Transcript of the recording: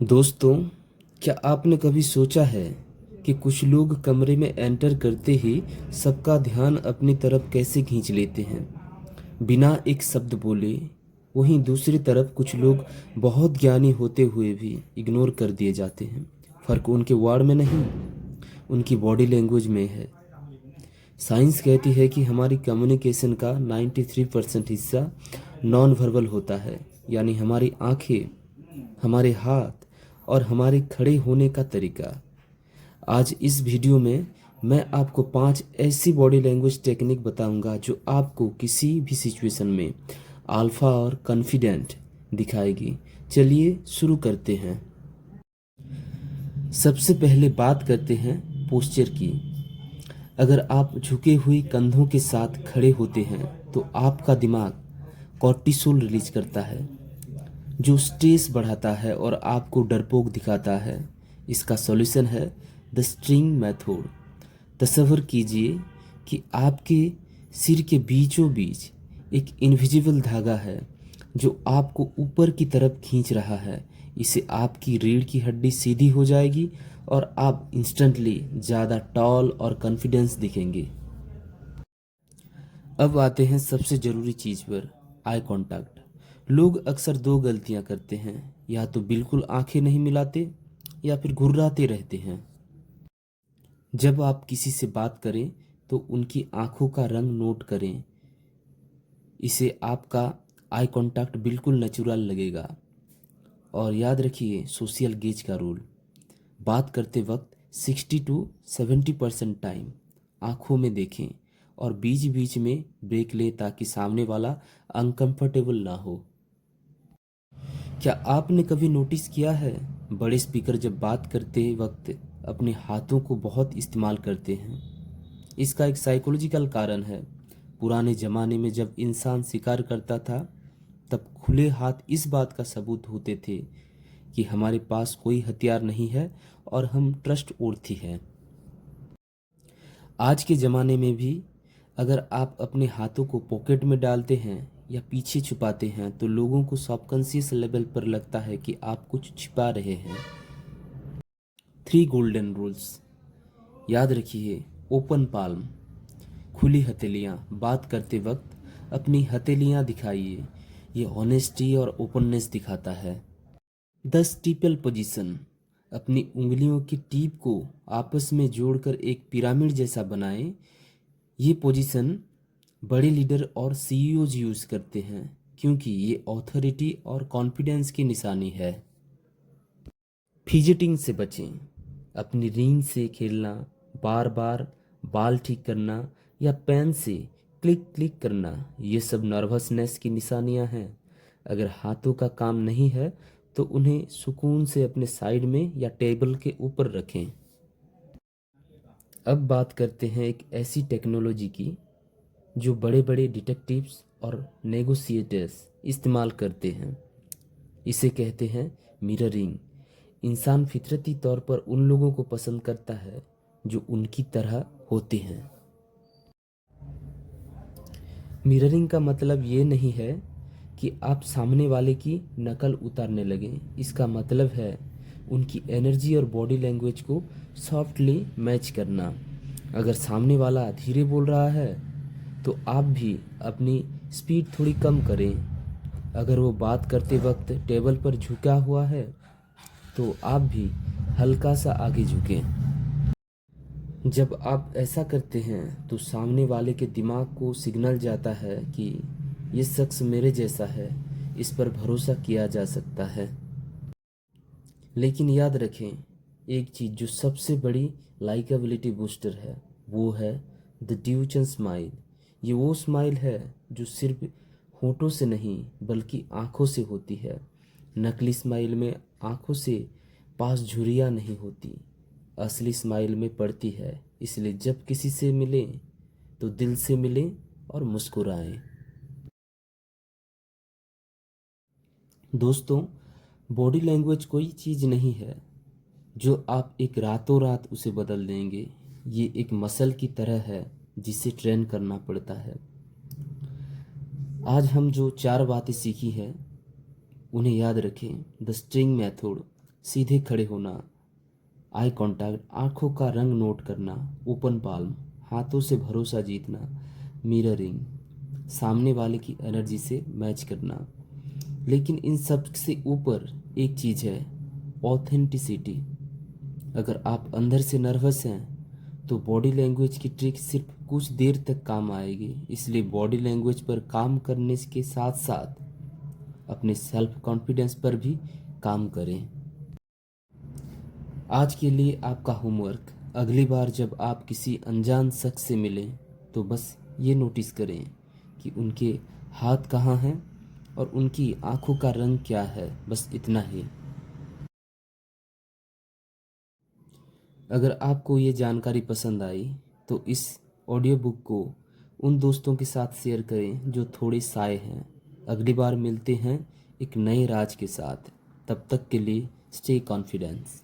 दोस्तों, क्या आपने कभी सोचा है कि कुछ लोग कमरे में एंटर करते ही सबका ध्यान अपनी तरफ कैसे खींच लेते हैं, बिना एक शब्द बोले। वहीं दूसरी तरफ कुछ लोग बहुत ज्ञानी होते हुए भी इग्नोर कर दिए जाते हैं। फर्क उनके वर्ड में नहीं, उनकी बॉडी लैंग्वेज में है। साइंस कहती है कि हमारी कम्युनिकेशन का 93% हिस्सा नॉन वर्बल होता है, यानी हमारी आंखें, हमारे हाथ और हमारे खड़े होने का तरीका। आज इस वीडियो में मैं आपको 5 ऐसी बॉडी लैंग्वेज टेक्निक बताऊंगा जो आपको किसी भी सिचुएशन में अल्फा और कॉन्फिडेंट दिखाएगी। चलिए शुरू करते हैं। सबसे पहले बात करते हैं पोस्चर की। अगर आप झुके हुए कंधों के साथ खड़े होते हैं तो आपका दिमाग कॉर्टिसोल रिलीज करता है, जो स्ट्रेस बढ़ाता है और आपको डरपोक दिखाता है। इसका सॉल्यूशन है द स्ट्रिंग मेथड। तसव्वुर कीजिए कि आपके सिर के बीचों बीच एक इनविजिबल धागा है जो आपको ऊपर की तरफ खींच रहा है। इससे आपकी रीढ़ की हड्डी सीधी हो जाएगी और आप इंस्टेंटली ज़्यादा टॉल और कॉन्फिडेंस दिखेंगे। अब आते हैं सबसे ज़रूरी चीज़ पर, आई कांटेक्ट। लोग अक्सर दो गलतियां करते हैं, या तो बिल्कुल आंखें नहीं मिलाते या फिर घुर्राते रहते हैं। जब आप किसी से बात करें तो उनकी आंखों का रंग नोट करें। इसे आपका आई कांटेक्ट बिल्कुल नेचुरल लगेगा। और याद रखिए सोशल गेज का रूल। बात करते वक्त 60 to 70% टाइम आंखों में देखें और बीच बीच में ब्रेक लें ताकि सामने वाला अनकंफर्टेबल ना हो। क्या आपने कभी नोटिस किया है, बड़े स्पीकर जब बात करते वक्त अपने हाथों को बहुत इस्तेमाल करते हैं? इसका एक साइकोलॉजिकल कारण है। पुराने ज़माने में जब इंसान शिकार करता था, तब खुले हाथ इस बात का सबूत होते थे कि हमारे पास कोई हथियार नहीं है और हम ट्रस्ट वर्दी हैं। आज के ज़माने में भी अगर आप अपने हाथों को पॉकेट में डालते हैं या पीछे छुपाते हैं तो लोगों को सबकॉन्शियस लेवल पर लगता है कि आप कुछ छिपा रहे हैं। 3 गोल्डन रूल्स याद रखिए। ओपन पाल्म, खुली हथेलियाँ। बात करते वक्त अपनी हथेलियाँ दिखाइए, ये ऑनेस्टी और ओपननेस दिखाता है। 10 स्टीपल पोजीशन, अपनी उंगलियों की टीप को आपस में जोड़कर एक पिरामिड जैसा बनाएं। ये पोजीशन बड़े लीडर और सीईओज यूज करते हैं क्योंकि ये ऑथोरिटी और कॉन्फिडेंस की निशानी है। फिजिटिंग से बचें, अपनी रींग से खेलना, बार बार बाल ठीक करना या पेन से क्लिक क्लिक करना, ये सब नर्वसनेस की निशानियां हैं। अगर हाथों का काम नहीं है तो उन्हें सुकून से अपने साइड में या टेबल के ऊपर रखें। अब बात करते हैं एक ऐसी टेक्नोलॉजी की जो बड़े बड़े डिटेक्टिव्स और नेगोशिएटर्स इस्तेमाल करते हैं। इसे कहते हैं मिररिंग। इंसान फितरती तौर पर उन लोगों को पसंद करता है जो उनकी तरह होते हैं। मिररिंग का मतलब ये नहीं है कि आप सामने वाले की नकल उतारने लगें। इसका मतलब है उनकी एनर्जी और बॉडी लैंग्वेज को सॉफ्टली मैच करना। अगर सामने वाला धीरे बोल रहा है तो आप भी अपनी स्पीड थोड़ी कम करें। अगर वो बात करते वक्त टेबल पर झुका हुआ है तो आप भी हल्का सा आगे झुकें। जब आप ऐसा करते हैं तो सामने वाले के दिमाग को सिग्नल जाता है कि ये शख्स मेरे जैसा है, इस पर भरोसा किया जा सकता है। लेकिन याद रखें, एक चीज़ जो सबसे बड़ी लाइकेबिलिटी बूस्टर है वो है द ड्यूचन स्माइल। ये वो स्माइल है जो सिर्फ होठों से नहीं बल्कि आँखों से होती है। नकली स्माइल में आँखों से पास झुर्रियाँ नहीं होती, असली स्माइल में पड़ती है। इसलिए जब किसी से मिलें तो दिल से मिलें और मुस्कुराएं। दोस्तों, बॉडी लैंग्वेज कोई चीज़ नहीं है जो आप एक रातों रात उसे बदल देंगे। ये एक मसल की तरह है जिसे ट्रेन करना पड़ता है। आज हम जो 4 बातें सीखी हैं उन्हें याद रखें। द स्ट्रिंग मेथड, सीधे खड़े होना, आई कांटेक्ट, आंखों का रंग नोट करना, ओपन पाल्म, हाथों से भरोसा जीतना, मिररिंग, सामने वाले की एनर्जी से मैच करना। लेकिन इन सब से ऊपर एक चीज़ है, ऑथेंटिसिटी। अगर आप अंदर से नर्वस हैं तो बॉडी लैंग्वेज की ट्रिक सिर्फ कुछ देर तक काम आएगी। इसलिए बॉडी लैंग्वेज पर काम करने के साथ साथ अपने सेल्फ कॉन्फिडेंस पर भी काम करें। आज के लिए आपका होमवर्क, अगली बार जब आप किसी अनजान शख्स से मिलें तो बस ये नोटिस करें कि उनके हाथ कहाँ हैं और उनकी आंखों का रंग क्या है, बस इतना ही। अगर आपको ये जानकारी पसंद आई तो इस ऑडियो बुक को उन दोस्तों के साथ शेयर करें जो थोड़े साए हैं। अगली बार मिलते हैं एक नए राज के साथ। तब तक के लिए स्टे कॉन्फिडेंस।